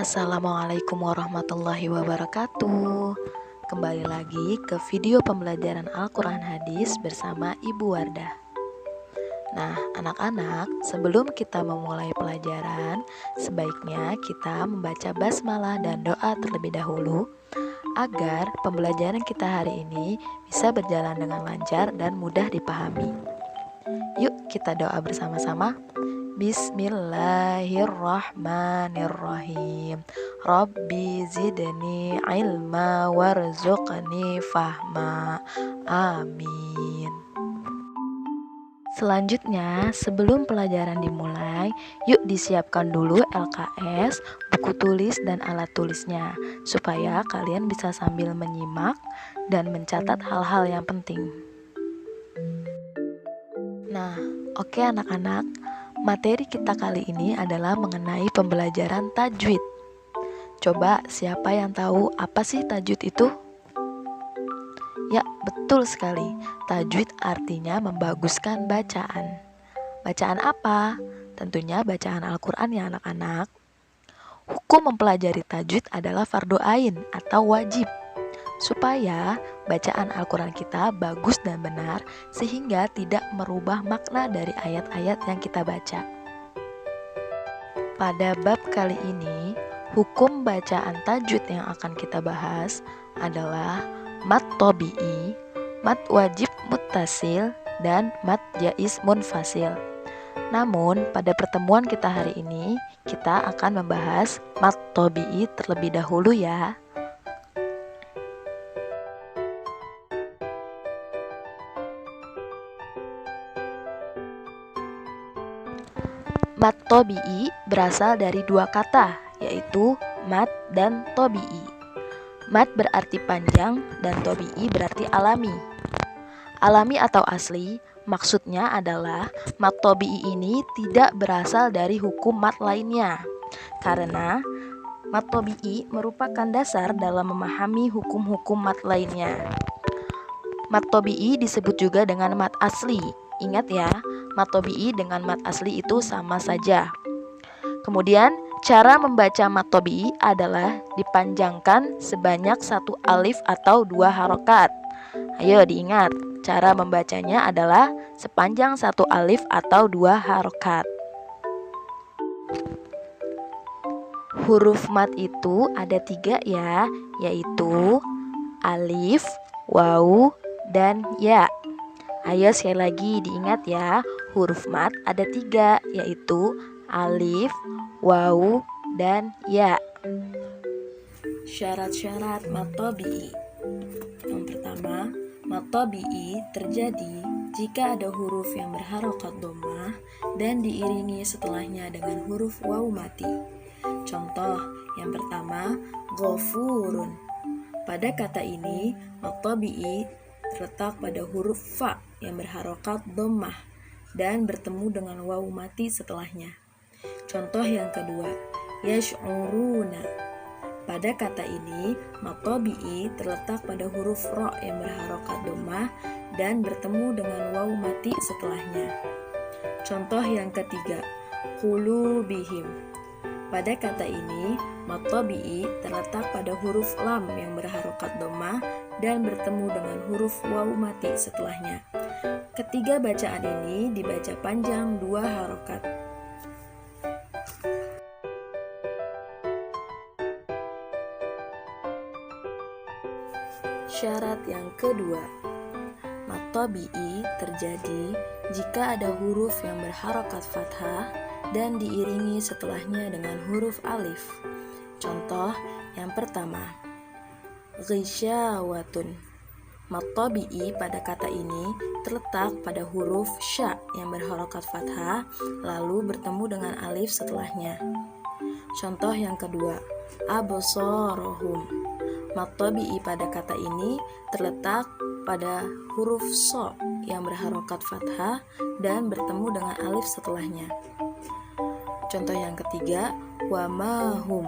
Assalamualaikum warahmatullahi wabarakatuh. Kembali lagi ke video pembelajaran Al-Quran Hadis bersama Ibu Wardah. Nah, anak-anak, sebelum kita memulai pelajaran, sebaiknya kita membaca basmalah dan doa terlebih dahulu agar pembelajaran kita hari ini bisa berjalan dengan lancar dan mudah dipahami. Yuk kita doa bersama-sama. Bismillahirrahmanirrahim. Rabbi zidni ilma warzuqni fahma. Amin. Selanjutnya, sebelum pelajaran dimulai, yuk disiapkan dulu LKS, buku tulis dan alat tulisnya, supaya kalian bisa sambil menyimak dan mencatat hal-hal yang penting. Nah, oke anak-anak, materi kita kali ini adalah mengenai pembelajaran tajwid. Coba siapa yang tahu apa sih tajwid itu? Ya, betul sekali. Tajwid artinya membaguskan bacaan. Bacaan apa? Tentunya bacaan Al-Quran ya anak-anak. Hukum mempelajari tajwid adalah fardu ain atau wajib, supaya bacaan Al-Quran kita bagus dan benar sehingga tidak merubah makna dari ayat-ayat yang kita baca. Pada bab kali ini, hukum bacaan tajwid yang akan kita bahas adalah mat tobi'i, mat wajib muttasil, dan mat jaiz munfasil. Namun, pada pertemuan kita hari ini, kita akan membahas mat tobi'i terlebih dahulu ya. Mat tobi'i berasal dari dua kata, yaitu mat dan tobi'i. Mat berarti panjang dan tobi'i berarti alami. Alami atau asli maksudnya adalah mat tobi'i ini tidak berasal dari hukum mat lainnya, karena mat tobi'i merupakan dasar dalam memahami hukum-hukum mat lainnya. Mat tobi'i disebut juga dengan mat asli. Ingat ya, mat tobi'i dengan mat asli itu sama saja. Kemudian, cara membaca mat tobi'i adalah dipanjangkan sebanyak satu alif atau dua harokat. Ayo diingat, cara membacanya adalah sepanjang satu alif atau dua harokat. Huruf mat itu ada 3 ya, yaitu alif, waw, dan ya. Ayo sekali lagi diingat ya, huruf mat ada 3, yaitu alif, waw, dan ya. Syarat-syarat mat tobi'i. Yang pertama, mat tobi'i terjadi jika ada huruf yang berharokat dhammah dan diiringi setelahnya dengan huruf waw mati. Contoh yang pertama, ghafurun. Pada kata ini, mat tobi'i terletak pada huruf fa yang berharokat dhammah dan bertemu dengan waw mati setelahnya. Contoh yang kedua, yash'uruna. Pada kata ini, mat tobi'i terletak pada huruf ro yang berharokat dhammah dan bertemu dengan waw mati setelahnya. Contoh yang ketiga, qulubihim. Pada kata ini, mat tobi'i terletak pada huruf lam yang berharokat dhammah dan bertemu dengan huruf waw mati setelahnya. Ketiga bacaan ini dibaca panjang 2 harokat. Syarat yang kedua, mat tobi'i terjadi jika ada huruf yang berharokat fathah dan diiringi setelahnya dengan huruf alif. Contoh yang pertama, ghisyawatun. Mat tobi'i pada kata ini terletak pada huruf sya yang berharokat fathah lalu bertemu dengan alif setelahnya. Contoh yang kedua, absorohum. Mat tobi'i pada kata ini terletak pada huruf so yang berharokat fathah dan bertemu dengan alif setelahnya. Contoh yang ketiga, wamahum.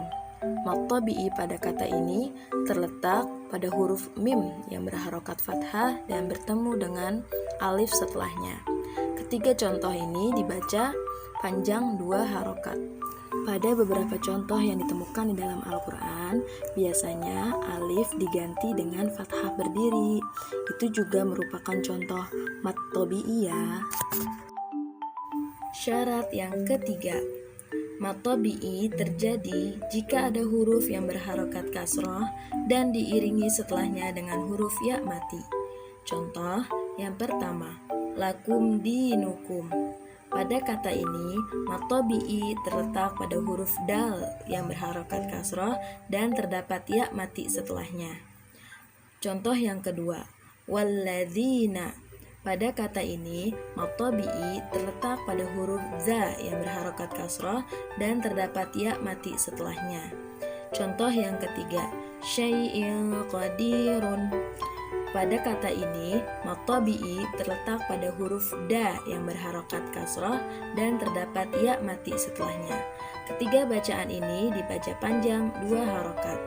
Mat tobi'i pada kata ini terletak pada huruf mim yang berharokat fathah dan bertemu dengan alif setelahnya. Ketiga contoh ini dibaca panjang 2 harokat. Pada beberapa contoh yang ditemukan di dalam Al-Quran, biasanya alif diganti dengan fathah berdiri. Itu juga merupakan contoh mat tabi'i ya. Syarat yang ketiga, mat tabi'i terjadi jika ada huruf yang berharokat kasroh dan diiringi setelahnya dengan huruf ya mati. Contoh yang pertama, lakum dinukum. Pada kata ini, mat tabi'i terletak pada huruf dal yang berharokat kasroh dan terdapat ya mati setelahnya. Contoh yang kedua, walladzina. Pada kata ini, mat tabi'i terletak pada huruf za yang berharokat kasroh dan terdapat ya mati setelahnya. Contoh yang ketiga, syai'in qadirun. Pada kata ini, mat tabi'i terletak pada huruf da yang berharokat kasroh dan terdapat ya mati setelahnya. Ketiga bacaan ini dibaca panjang 2 harokat.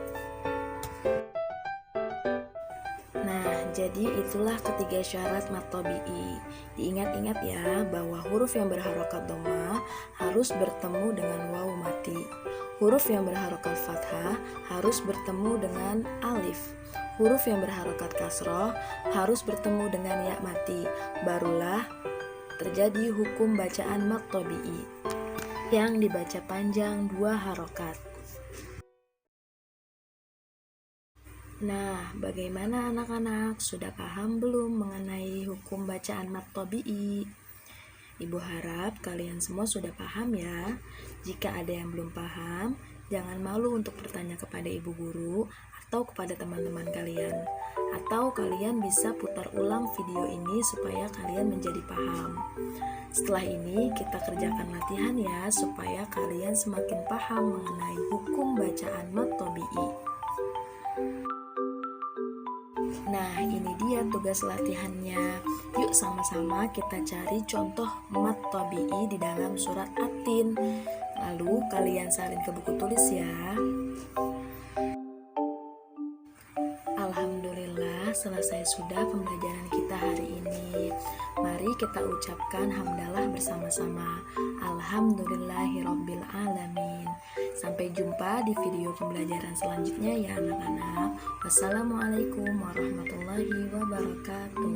Nah, jadi itulah ketiga syarat mat tabi'i. Diingat-ingat ya bahwa huruf yang berharokat dhamma harus bertemu dengan waw mati. Huruf yang berharokat fathah harus bertemu dengan alif. Huruf yang berharokat kasroh harus bertemu dengan ya mati. Barulah terjadi hukum bacaan mat tabi'i yang dibaca panjang 2 harokat. Nah, bagaimana anak-anak? Sudah paham belum mengenai hukum bacaan mat tabi'i? Ibu harap kalian semua sudah paham ya. Jika ada yang belum paham, jangan malu untuk bertanya kepada ibu guru atau kepada teman-teman kalian. Atau kalian bisa putar ulang video ini supaya kalian menjadi paham. Setelah ini kita kerjakan latihan ya, supaya kalian semakin paham mengenai hukum bacaan mat tabi'i. Nah, ini dia tugas latihannya. Yuk sama-sama kita cari contoh mat tabi'i di dalam surat At-Tin. Lalu kalian salin ke buku tulis ya. Alhamdulillah, selesai sudah pembelajaran kita hari ini. Mari kita ucapkan hamdalah bersama-sama. Alhamdulillahirabbil alamin. Sampai jumpa di video pembelajaran selanjutnya ya anak-anak. Wassalamualaikum warahmatullahi wabarakatuh.